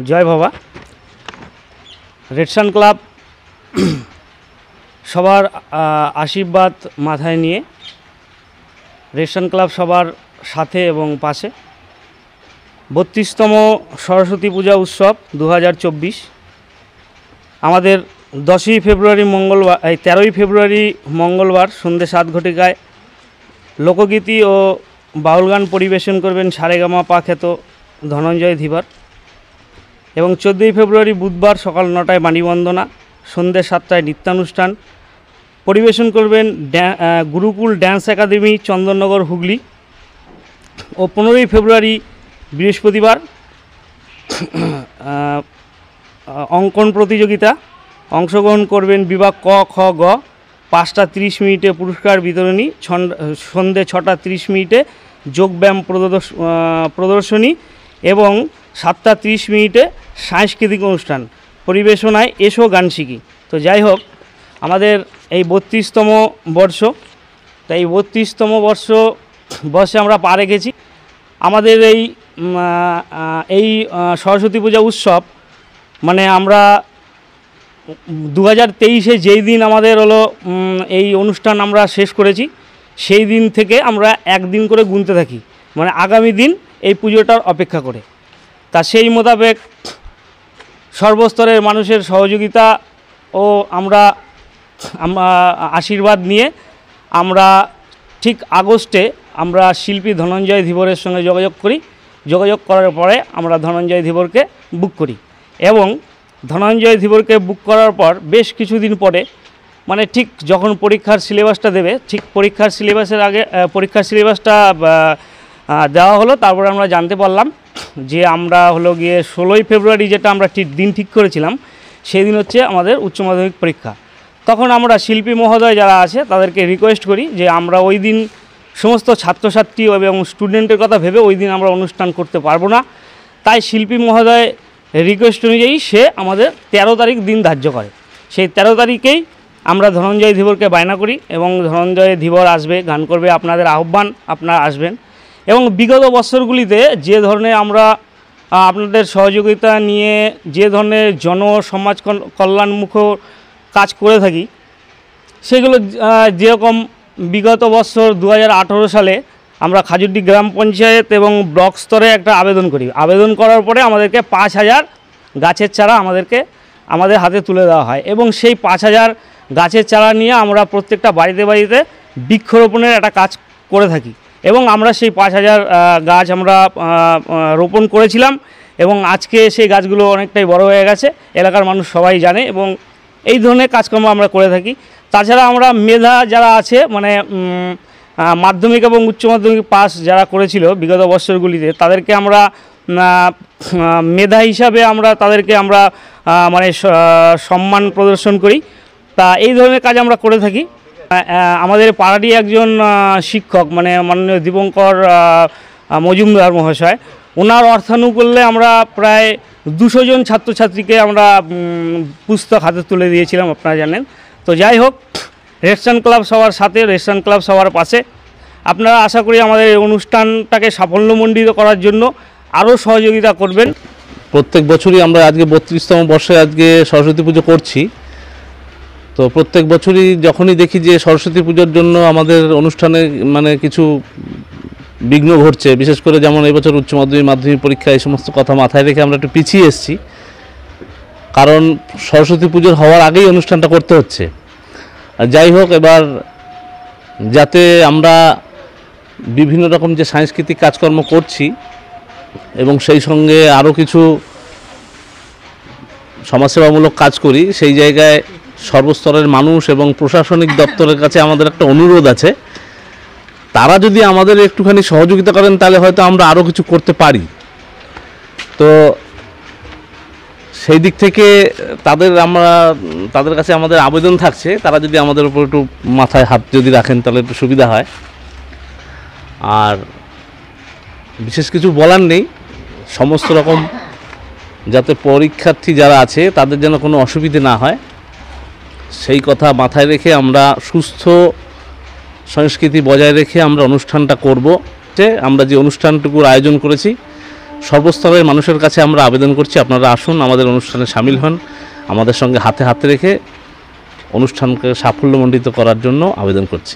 জয় বাবা। Red Sun club সবার আশীর্বাদ মাথায় নিয়ে রেডসান ক্লাব সবার সাথে এবং পাশে 32তম সরস্বতী পূজা উৎসব 2024 আমাদের 10ই ফেব্রুয়ারি মঙ্গলবার 13ই ফেব্রুয়ারি মঙ্গলবার সন্ধ্যে 7 ঘটিকায় লোকগীতি ও বাউল গান পরিবেশন করবেন সারেগামা পা খ্যাত ধনঞ্জয় ধীবর এবং 14ই ফেব্রুয়ারি বুধবার সকাল 9টায় বাণীবন্দনা, সন্ধ্যে 7টায় নৃত্যানুষ্ঠান পরিবেশন করবেন গুরুকুল ড্যান্স একাডেমি চন্দননগর হুগলি ও 15ই ফেব্রুয়ারি বৃহস্পতিবার অঙ্কন প্রতিযোগিতা অংশগ্রহণ করবেন বিভাগ ক খ গ 5টা 30 মিনিটে পুরস্কার বিতরণী, সন্ধ্যে 6টা 30 মিনিটে যোগব্যায়াম প্রদর্শনী এবং 7টা 30 মিনিটে সাংস্কৃতিক অনুষ্ঠান পরিবেশনায় এসো গান শিখি। তো যাই হোক, আমাদের এই 32তম বর্ষ, তাই 32তম বর্ষে আমরা পা রেখেছি। আমাদের এই সরস্বতী পূজা উৎসব মানে আমরা 2023-এ যেই দিন আমাদের হলো এই অনুষ্ঠান আমরা শেষ করেছি, সেই দিন থেকে আমরা একদিন করে গুনতে থাকি, মানে আগামী দিন এই পুজোটার অপেক্ষা করে। তা সেই মোতাবেক সর্বস্তরের মানুষের সহযোগিতা ও আমরা আশীর্বাদ নিয়ে আমরা ঠিক আগস্টে আমরা শিল্পী ধনঞ্জয় ধীবরের সঙ্গে যোগাযোগ করার পরে আমরা ধনঞ্জয় ধীবরকে বুক করি এবং ধনঞ্জয় ধীবরকে বুক করার পর বেশ কিছুদিন পরে, মানে ঠিক যখন পরীক্ষার সিলেবাসটা দেবে, ঠিক পরীক্ষার সিলেবাসের আগে পরীক্ষার সিলেবাসটা দেওয়া হলো, তারপরে আমরা জানতে পারলাম যে আমরা হলো গিয়ে 16ই ফেব্রুয়ারি যেটা আমরা দিন ঠিক করেছিলাম, সেই দিন হচ্ছে আমাদের উচ্চ মাধ্যমিক পরীক্ষা। তখন আমরা শিল্পী মহোদয় যারা আছে তাদেরকে রিকোয়েস্ট করি যে আমরা ওই দিন সমস্ত ছাত্রছাত্রী এবং স্টুডেন্টের কথা ভেবে ওই দিন আমরা অনুষ্ঠান করতে পারবো না। তাই শিল্পী মহোদয় রিকোয়েস্ট অনুযায়ী সে আমাদের 13 তারিখ দিন ধার্য করে। সেই 13 তারিখেই আমরা ধনঞ্জয় ধীবরকে বায়না করি এবং ধনঞ্জয় ধীবর আসবে, গান করবে, আপনাদের আহ্বান, আপনারা আসবেন। এবং বিগত বছরগুলিতে যে ধরনের আমরা আপনাদের সহযোগিতা নিয়ে যে ধরনের জনসমাজ কল্যাণমুখ কাজ করে থাকি, সেগুলো যেরকম বিগত বছর 2018 সালে আমরা খাজুরডি গ্রাম পঞ্চায়েত এবং ব্লক স্তরে একটা আবেদন করি। আবেদন করার পরে আমাদেরকে 5000 গাছের চারা আমাদের হাতে তুলে দেওয়া হয় এবং সেই 5000 গাছের চারা নিয়ে আমরা প্রত্যেকটা বাড়িতে বৃক্ষরোপণের একটা কাজ করে থাকি এবং আমরা সেই 5000 গাছ আমরা রোপণ করেছিলাম এবং আজকে সেই গাছগুলো অনেকটাই বড় হয়ে গেছে, এলাকার মানুষ সবাই জানে এবং এই ধরনের কাজকর্ম আমরা করে থাকি। তাছাড়া আমরা মেধা যারা আছে, মানে মাধ্যমিক এবং উচ্চ মাধ্যমিক পাস যারা করেছিল বিগত বছরগুলিতে, তাদেরকে আমরা মেধা হিসাবে তাদেরকে মানে সম্মান প্রদর্শন করি। তা এই ধরনের কাজ আমরা করে থাকি। আমাদের পাড়ারই একজন শিক্ষক, মানে মাননীয় দীপঙ্কর মজুমদার মহাশয়, ওনার অর্থানুকূল্যে আমরা প্রায় 200 জন ছাত্রছাত্রীকে আমরা পুস্তক হাতে তুলে দিয়েছিলাম, আপনারা জানেন। তো যাই হোক, রেডসান ক্লাব সবার সাথে, রেডসান ক্লাব সবার পাশে। আপনারা আশা করি আমাদের এই অনুষ্ঠানটাকে সাফল্যমণ্ডিত করার জন্য আরও সহযোগিতা করবেন। প্রত্যেক বছরই আমরা আজকে 32তম বর্ষে আজকে সরস্বতী পুজো করছি। তো প্রত্যেক বছরই যখনই দেখি যে সরস্বতী পুজোর জন্য আমাদের অনুষ্ঠানে মানে কিছু বিঘ্ন ঘটছে, বিশেষ করে যেমন এবছর উচ্চ মাধ্যমিক পরীক্ষা, এই সমস্ত কথা মাথায় রেখে আমরা একটু পিছিয়ে এসেছি, কারণ সরস্বতী পুজোর হওয়ার আগেই অনুষ্ঠানটা করতে হচ্ছে। যাই হোক, এবার যাতে আমরা বিভিন্ন রকম যে সাংস্কৃতিক কাজকর্ম করছি এবং সেই সঙ্গে আরও কিছু সমাজসেবামূলক কাজ করি, সেই জায়গায় সর্বস্তরের মানুষ এবং প্রশাসনিক দপ্তরের কাছে আমাদের একটা অনুরোধ আছে, তারা যদি আমাদের একটুখানি সহযোগিতা করেন তাহলে হয়তো আমরা আরও কিছু করতে পারি। তো সেই দিক থেকে তাদের কাছে আমাদের আবেদন থাকছে, তারা যদি আমাদের উপর একটু মাথায় হাত যদি রাখেন তাহলে একটু সুবিধা হয়। আর বিশেষ কিছু বলার নেই, সমস্ত রকম যাতে পরীক্ষার্থী যারা আছে তাদের যেন কোনো অসুবিধে না হয়, সেই কথা মাথায় রেখে আমরা সুস্থ সংস্কৃতি বজায় রেখে আমরা অনুষ্ঠানটা করব। আমরা যে অনুষ্ঠানটুকুর আয়োজন করেছি সর্বস্তরের মানুষের কাছে আমরা আবেদন করছি, আপনারা আসুন, আমাদের অনুষ্ঠানে সামিল হন, আমাদের সঙ্গে হাতে হাত রেখে অনুষ্ঠানকে সাফল্যমণ্ডিত করার জন্য আবেদন করছি।